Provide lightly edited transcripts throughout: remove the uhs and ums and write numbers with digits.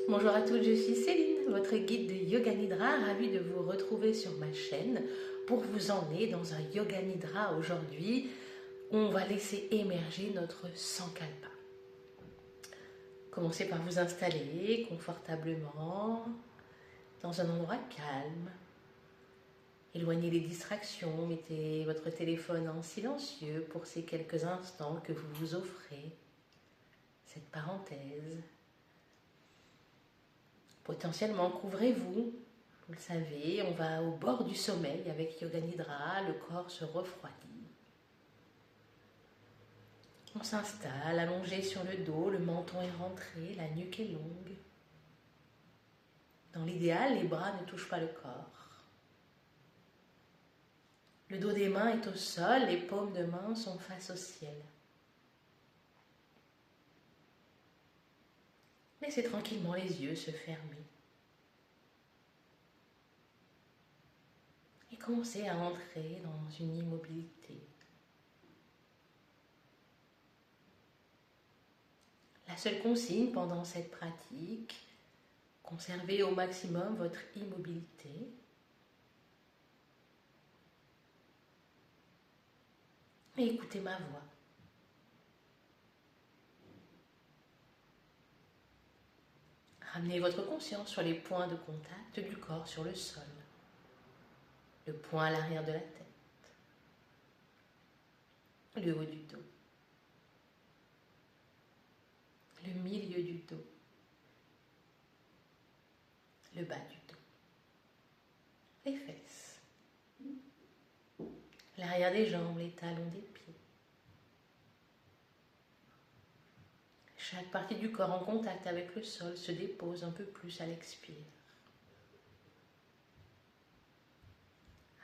Bonjour à toutes, je suis Céline, votre guide de Yoga Nidra, ravie de vous retrouver sur ma chaîne pour vous emmener dans un Yoga Nidra aujourd'hui où on va laisser émerger notre Sankalpa. Commencez par vous installer confortablement dans un endroit calme. Éloignez les distractions, mettez votre téléphone en silencieux pour ces quelques instants que vous vous offrez, cette parenthèse. Potentiellement, couvrez-vous. Vous le savez, on va au bord du sommeil avec Yoga Nidra, le corps se refroidit. On s'installe, allongé sur le dos, le menton est rentré, la nuque est longue. Dans l'idéal, les bras ne touchent pas le corps. Le dos des mains est au sol, les paumes de main sont face au ciel. Laissez tranquillement les yeux se fermer. Et commencez à entrer dans une immobilité. La seule consigne pendant cette pratique, conservez au maximum votre immobilité. Et écoutez ma voix. Ramenez votre conscience sur les points de contact du corps sur le sol. Le point à l'arrière de la tête. Le haut du dos. Le milieu du dos. Le bas du dos. Les fesses. L'arrière des jambes, les talons des pieds. Chaque partie du corps en contact avec le sol se dépose un peu plus à l'expire.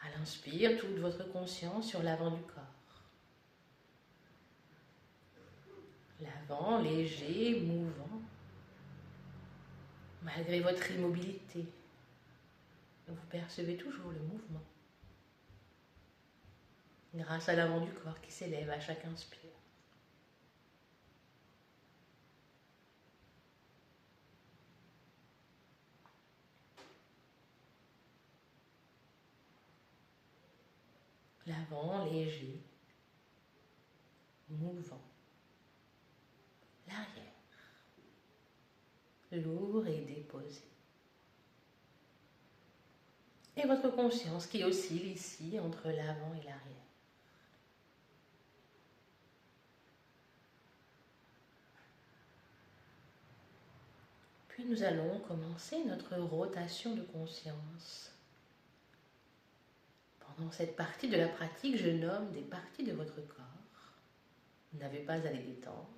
À l'inspire, toute votre conscience sur l'avant du corps. L'avant léger, mouvant, malgré votre immobilité. Vous percevez toujours le mouvement. Grâce à l'avant du corps qui s'élève à chaque inspire. L'avant léger, mouvant. L'arrière, lourd et déposé. Et votre conscience qui oscille ici entre l'avant et l'arrière. Puis nous allons commencer notre rotation de conscience. Pendant cette partie de la pratique, je nomme des parties de votre corps. Vous n'avez pas à les détendre,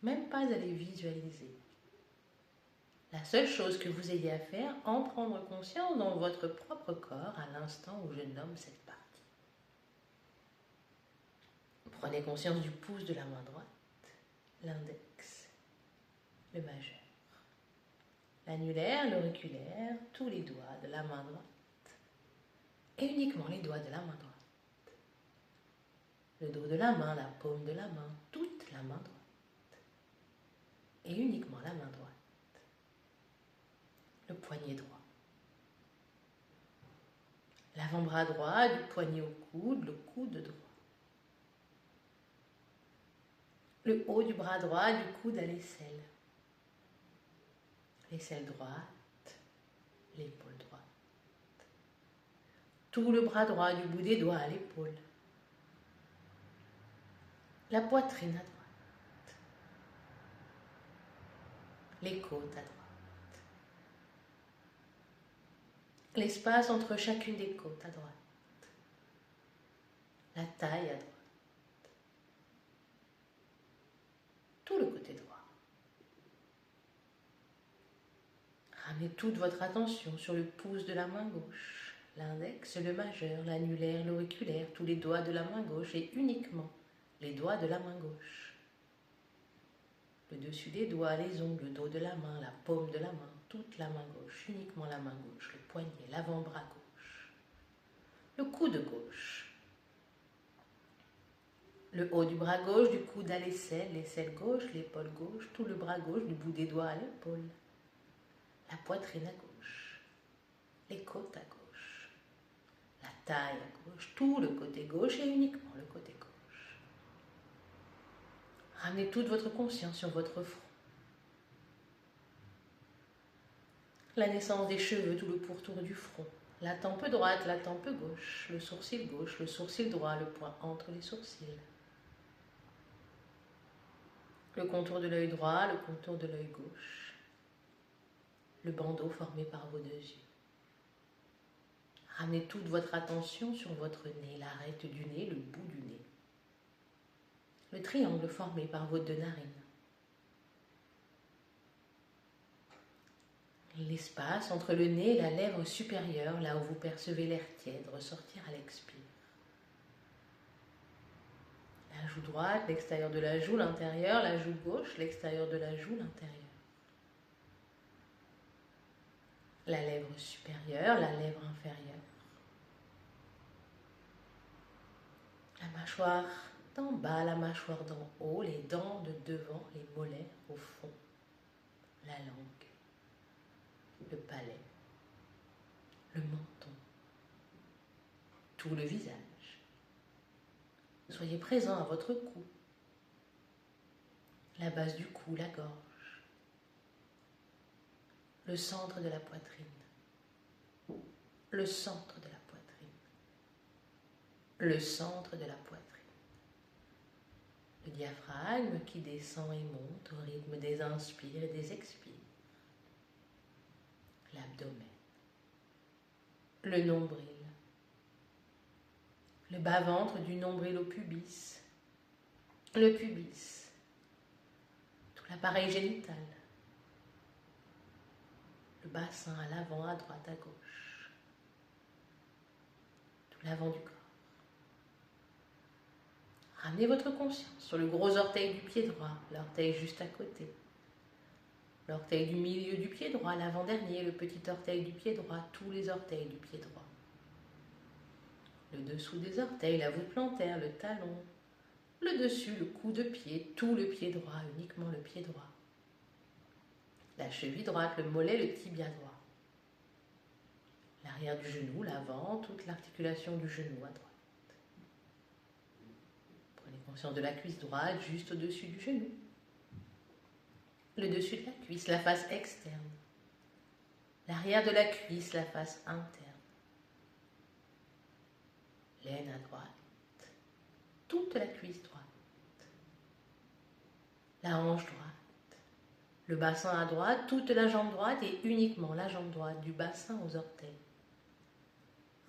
même pas à les visualiser. La seule chose que vous ayez à faire, en prendre conscience dans votre propre corps à l'instant où je nomme cette partie. Prenez conscience du pouce de la main droite, l'index, le majeur, l'annulaire, l'auriculaire, tous les doigts de la main droite et uniquement les doigts de la main droite. Le dos de la main, la paume de la main, toute la main droite et uniquement la main droite. Le poignet droit. L'avant-bras droit, du poignet au coude, le coude droit. Le haut du bras droit, du coude à l'aisselle. L'aisselle droite, l'épaule droite. Tout le bras droit, du bout des doigts à l'épaule. La poitrine à droite. Les côtes à droite. L'espace entre chacune des côtes à droite. La taille à droite. Tout le côté droit. Ramenez toute votre attention sur le pouce de la main gauche, l'index, le majeur, l'annulaire, l'auriculaire, tous les doigts de la main gauche et uniquement les doigts de la main gauche. Le dessus des doigts, les ongles, le dos de la main, la paume de la main, toute la main gauche, uniquement la main gauche, le poignet, l'avant-bras gauche, le coude gauche, Le haut du bras gauche, du coude à l'aisselle gauche, l'épaule gauche, tout le bras gauche, du bout des doigts à l'épaule. La poitrine à gauche, les côtes à gauche, la taille à gauche, tout le côté gauche et uniquement le côté gauche. Ramenez toute votre conscience sur votre front. La naissance des cheveux, tout le pourtour du front. La tempe droite, la tempe gauche, le sourcil droit, le point entre les sourcils. Le contour de l'œil droit, le contour de l'œil gauche. Le bandeau formé par vos deux yeux. Ramenez toute votre attention sur votre nez, l'arête du nez, le bout du nez. Le triangle formé par vos deux narines. L'espace entre le nez et la lèvre supérieure, là où vous percevez l'air tiède ressortir à l'expire. La joue droite, l'extérieur de la joue, l'intérieur, la joue gauche, l'extérieur de la joue, l'intérieur. La lèvre supérieure, la lèvre inférieure. La mâchoire d'en bas, la mâchoire d'en haut, les dents de devant, les molaires au fond, la langue, le palais, le menton, tout le visage. Soyez présent à votre cou, la base du cou, la gorge, le centre de la poitrine, le centre de la poitrine, le centre de la poitrine. Le diaphragme qui descend et monte au rythme des inspires et des expires. L'abdomen, le nombril, le bas-ventre du nombril au pubis, le pubis, tout l'appareil génital, le bassin à l'avant, à droite, à gauche, tout l'avant du corps. Ramenez votre conscience sur le gros orteil du pied droit, l'orteil juste à côté. L'orteil du milieu du pied droit, l'avant-dernier, le petit orteil du pied droit, tous les orteils du pied droit. Le dessous des orteils, la voûte plantaire, le talon. Le dessus, le cou de pied, tout le pied droit, uniquement le pied droit. La cheville droite, le mollet, le tibia droit. L'arrière du genou, l'avant, toute l'articulation du genou à droite. Prenez conscience de la cuisse droite, juste au-dessus du genou. Le dessus de la cuisse, la face externe. L'arrière de la cuisse, la face interne. L'aine à droite. Toute la cuisse droite. La hanche droite. Le bassin à droite, toute la jambe droite et uniquement la jambe droite, du bassin aux orteils.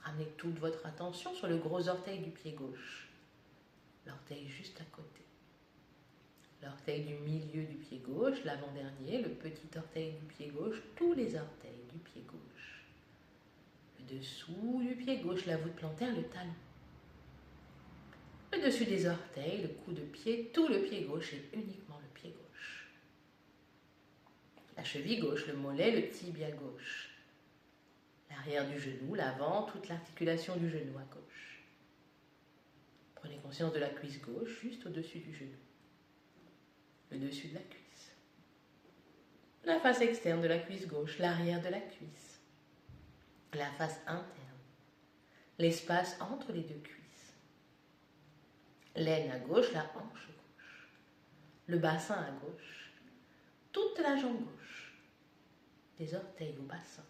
Ramenez toute votre attention sur le gros orteil du pied gauche. L'orteil juste à côté. L'orteil du milieu du pied gauche, l'avant-dernier, le petit orteil du pied gauche, tous les orteils du pied gauche. Le dessous du pied gauche, la voûte plantaire, le talon. Le dessus des orteils, le cou de pied, tout le pied gauche et uniquement le pied gauche. La cheville gauche, le mollet, le tibia gauche. L'arrière du genou, l'avant, toute l'articulation du genou à gauche. Prenez conscience de la cuisse gauche, juste au-dessus du genou. Le dessus de la cuisse. La face externe de la cuisse gauche, l'arrière de la cuisse. La face interne. L'espace entre les deux cuisses. L'aine à gauche, la hanche gauche. Le bassin à gauche. Toute la jambe gauche. Des orteils au bassin.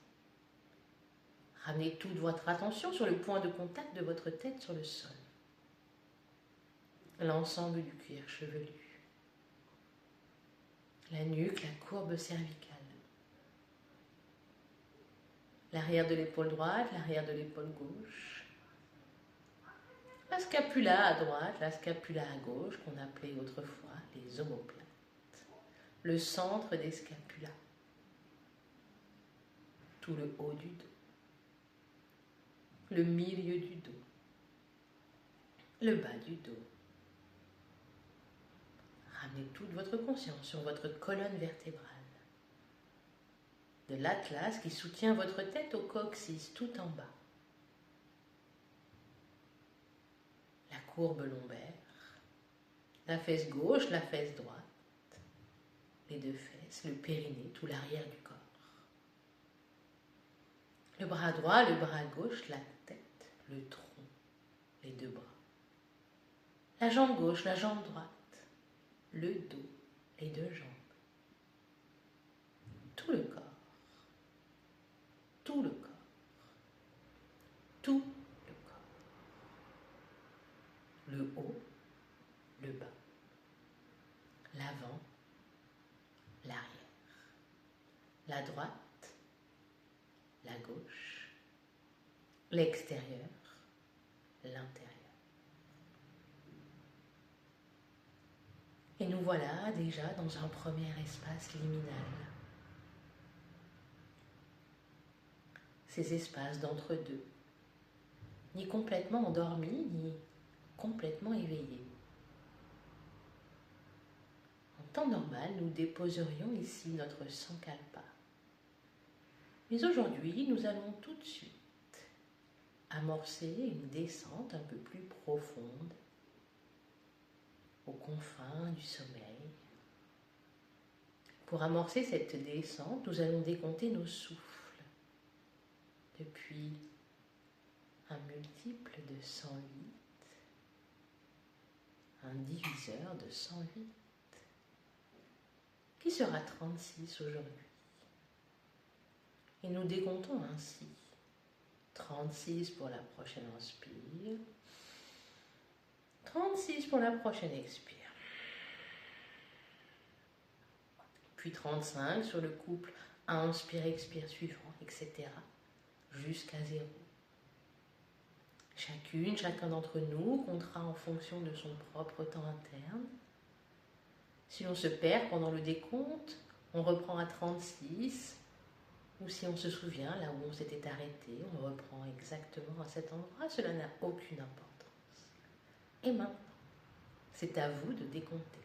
Ramenez toute votre attention sur le point de contact de votre tête sur le sol. L'ensemble du cuir chevelu. La nuque, la courbe cervicale. L'arrière de l'épaule droite, l'arrière de l'épaule gauche. La scapula à droite, la scapula à gauche, qu'on appelait autrefois les omoplates. Le centre des scapulas. Tout le haut du dos. Le milieu du dos. Le bas du dos. Ramenez toute votre conscience sur votre colonne vertébrale. De l'atlas qui soutient votre tête au coccyx tout en bas. La courbe lombaire. La fesse gauche, la fesse droite, les deux fesses, le périnée, tout l'arrière du corps. Le bras droit, le bras gauche, la tête, le tronc, les deux bras. La jambe gauche, la jambe droite, le dos, les deux jambes. Tout le corps, tout le corps, tout le corps. Le haut, le bas, l'avant, l'arrière, la droite, la gauche, l'extérieur, l'intérieur. Et nous voilà déjà dans un premier espace liminal. Ces espaces d'entre-deux, ni complètement endormis, ni complètement éveillés. En temps normal, nous déposerions ici notre sankalpa. Mais aujourd'hui, nous allons tout de suite amorcer une descente un peu plus profonde aux confins du sommeil. Pour amorcer cette descente, nous allons décompter nos souffles depuis un multiple de 108, un diviseur de 108, qui sera 36 aujourd'hui. Et nous décomptons ainsi 36 pour la prochaine inspire, 36 pour la prochaine expire. Puis 35 sur le couple inspire-expire suivant, etc. jusqu'à 0. Chacun d'entre nous comptera en fonction de son propre temps interne. Si l'on se perd pendant le décompte, on reprend à 36, ou si on se souvient, là où on s'était arrêté, on reprend exactement à cet endroit, cela n'a aucune importance. Et maintenant, c'est à vous de décompter.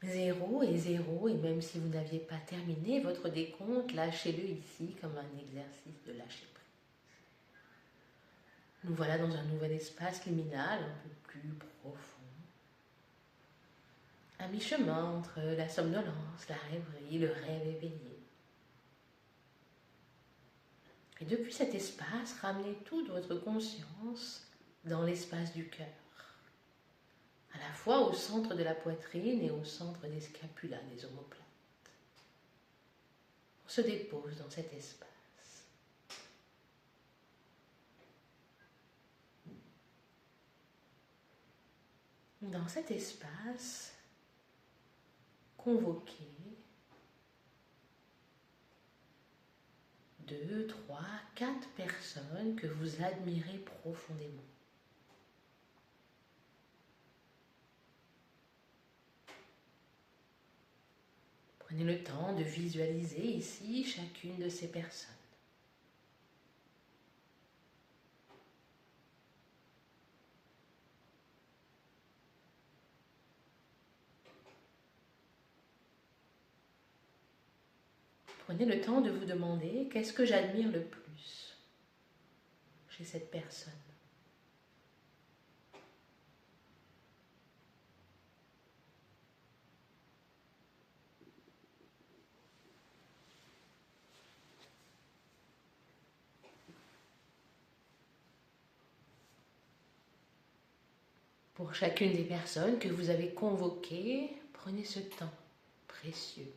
Zéro et zéro, et même si vous n'aviez pas terminé votre décompte, lâchez-le ici comme un exercice de lâcher prise. Nous voilà dans un nouvel espace liminal, un peu plus profond. À mi-chemin entre la somnolence, la rêverie, le rêve éveillé. Et depuis cet espace, ramenez toute votre conscience dans l'espace du cœur, à la fois au centre de la poitrine et au centre des scapulas, des omoplates. On se dépose dans cet espace. Dans cet espace, convoquez 2, 3, 4 personnes que vous admirez profondément. Prenez le temps de visualiser ici chacune de ces personnes. Prenez le temps de vous demander qu'est-ce que j'admire le plus chez cette personne. Pour chacune des personnes que vous avez convoquées, prenez ce temps précieux.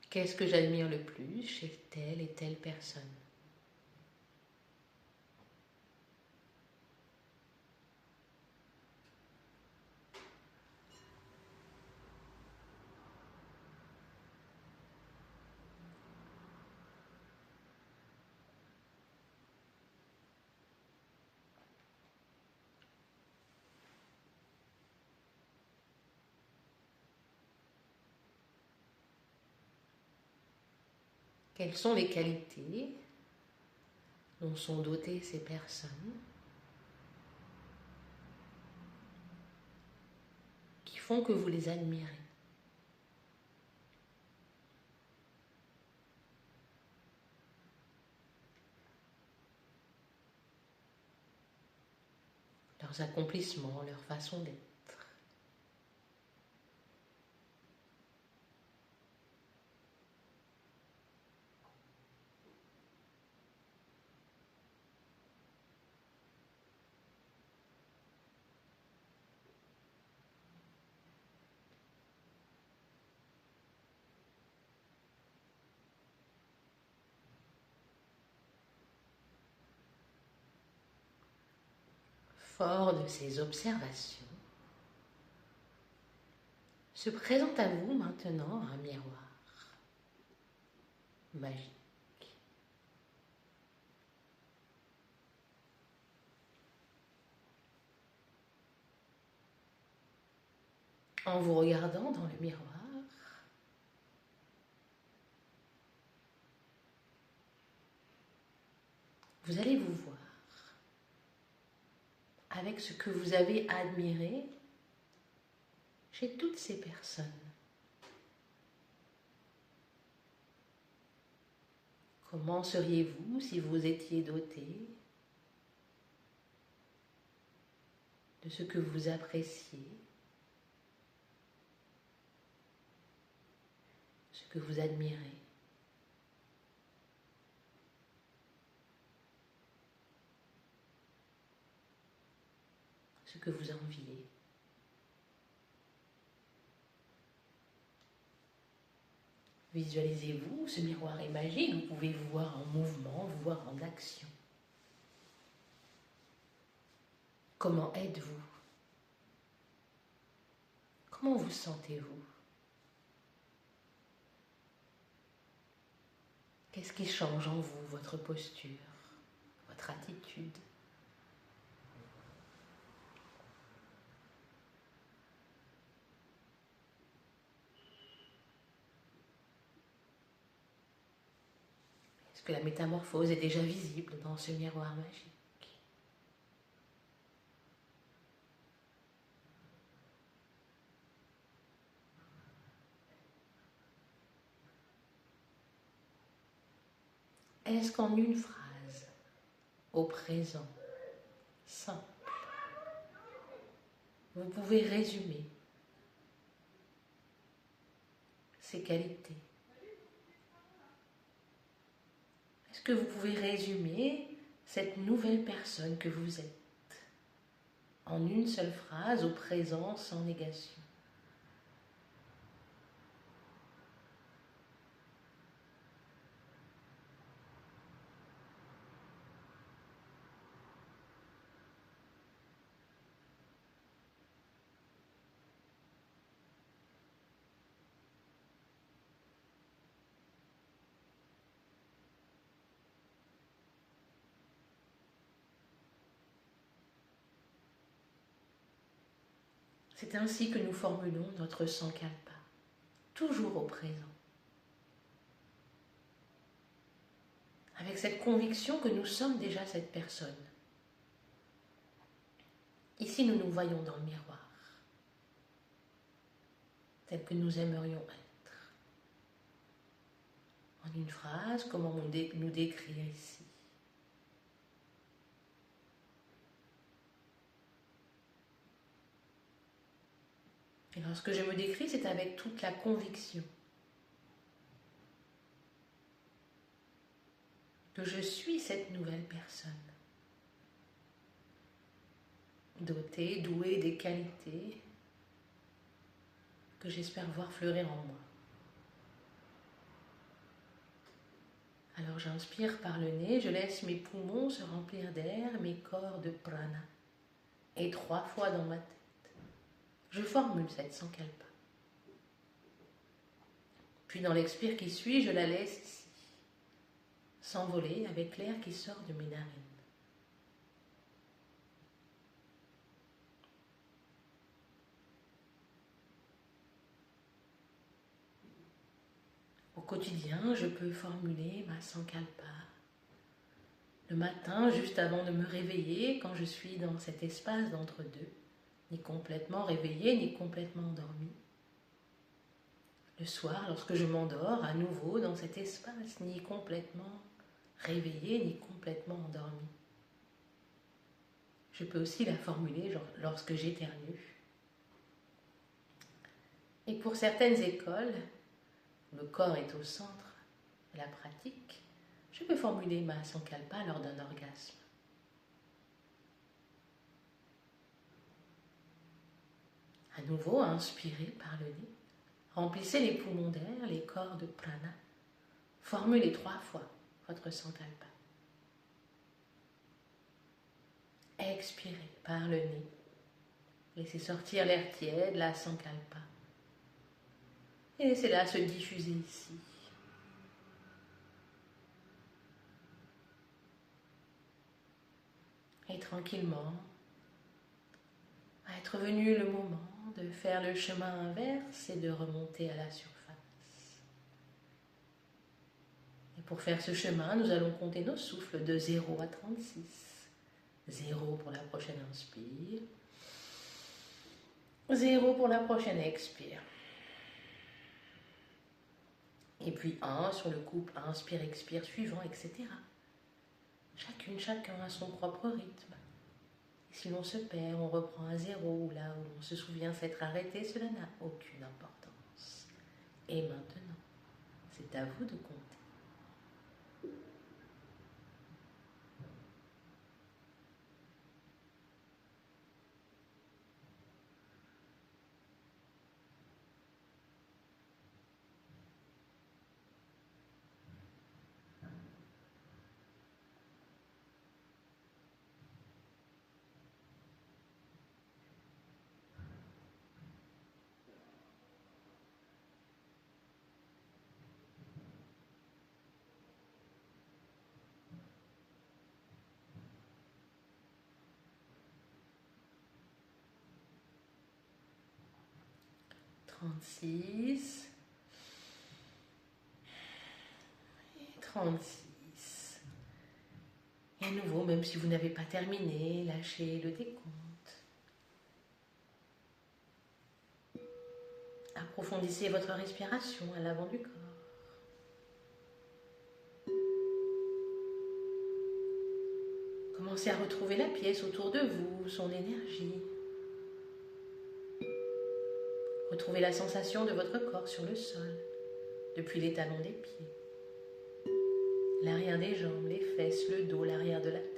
Qu'est-ce que j'admire le plus chez telle et telle personne? Quelles sont les qualités dont sont dotées ces personnes qui font que vous les admirez? Leurs accomplissements, leur façon d'être. Fort de ces observations, se présente à vous maintenant un miroir magique. En vous regardant dans le miroir, vous allez vous voir avec ce que vous avez admiré chez toutes ces personnes. Comment seriez-vous si vous étiez doté de ce que vous appréciez, ce que vous admirez? Ce que vous enviez. Visualisez-vous, ce miroir est magique, vous pouvez vous voir en mouvement, vous voir en action. Comment êtes-vous? Comment vous sentez-vous? Qu'est-ce qui change en vous, votre posture, votre attitude? Est-ce que la métamorphose est déjà visible dans ce miroir magique? Est-ce qu'en une phrase, au présent, simple, vous pouvez résumer ces qualités? Est-ce que vous pouvez résumer cette nouvelle personne que vous êtes en une seule phrase, au présent, sans négation? C'est ainsi que nous formulons notre sankalpa, toujours au présent, avec cette conviction que nous sommes déjà cette personne. Ici, nous nous voyons dans le miroir, tel que nous aimerions être. En une phrase, comment nous décrire ici? Et lorsque je me décris, c'est avec toute la conviction que je suis cette nouvelle personne. doté, doué des qualités que j'espère voir fleurir en moi. Alors j'inspire par le nez, je laisse mes poumons se remplir d'air, mes corps de prana. Et 3 fois dans ma tête, je formule cette sankalpa. Puis dans l'expire qui suit, je la laisse ici, s'envoler avec l'air qui sort de mes narines. Au quotidien, je peux formuler ma sankalpa. Le matin, juste avant de me réveiller, quand je suis dans cet espace d'entre-deux, ni complètement réveillé, ni complètement endormi. Le soir, lorsque je m'endors, à nouveau dans cet espace, ni complètement réveillé, ni complètement endormi. Je peux aussi la formuler lorsque j'éternue. Et pour certaines écoles, où le corps est au centre de la pratique, je peux formuler ma sankalpa lors d'un orgasme. À nouveau, inspirez par le nez. Remplissez les poumons d'air, les corps de prana. Formulez 3 fois votre sankalpa. Expirez par le nez. Laissez sortir l'air tiède, la sankalpa. Et laissez-la se diffuser ici. Et tranquillement, va être venu le moment de faire le chemin inverse et de remonter à la surface. Et pour faire ce chemin, nous allons compter nos souffles de 0 à 36. 0 pour la prochaine inspire. 0 pour la prochaine expire. Et puis 1 sur le couple inspire, expire suivant, etc. Chacun a son propre rythme. Et si l'on se perd, on reprend à 0, ou là où on se souvient s'être arrêté, cela n'a aucune importance. Et maintenant, c'est à vous de compter. Trente-six et 36. Et à nouveau, même si vous n'avez pas terminé, lâchez le décompte. Approfondissez votre respiration à l'avant du corps. Commencez à retrouver la pièce autour de vous, son énergie. Retrouvez la sensation de votre corps sur le sol, depuis les talons des pieds. L'arrière des jambes, les fesses, le dos, l'arrière de la tête.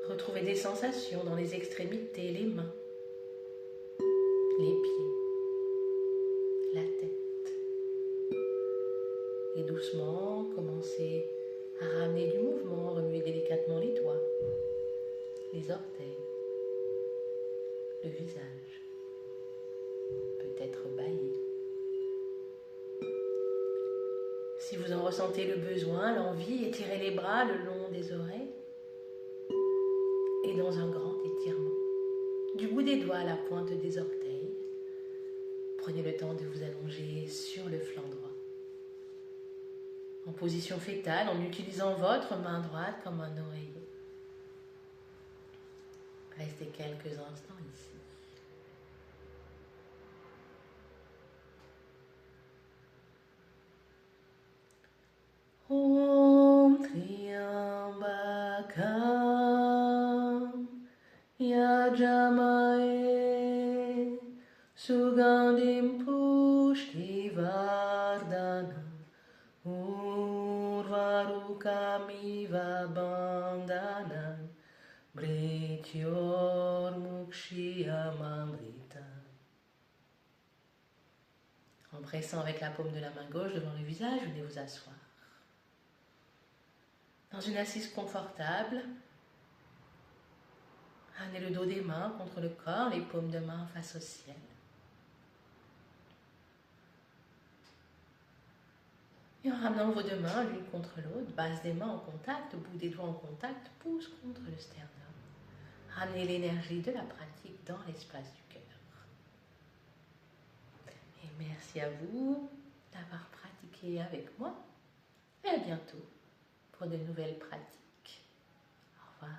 Retrouvez des sensations dans les extrémités, les mains, les pieds, la tête. Et doucement, commencez à ramener du mouvement, remuer délicatement les doigts, les orteils, le visage, peut-être bâillé. Si vous en ressentez le besoin, l'envie, étirez les bras le long des oreilles et dans un grand étirement. Du bout des doigts à la pointe des orteils, prenez le temps de vous allonger sur le flanc droit. En position fétale, en utilisant votre main droite comme un oreiller. Restez quelques instants ici. Om Triambakam Yajamae Sugandhim Pushtivardhanam Urvarukamiva Bandhanam Brityor Mukshiyamamrita. En pressant avec la paume de la main gauche devant le visage, venez vous asseoir. Dans une assise confortable, amenez le dos des mains contre le corps, les paumes de main face au ciel. Et en ramenant vos deux mains l'une contre l'autre, base des mains en contact, bout des doigts en contact, pouce contre le sternum. Ramenez l'énergie de la pratique dans l'espace du cœur. Et merci à vous d'avoir pratiqué avec moi. Et à bientôt pour de nouvelles pratiques. Au revoir.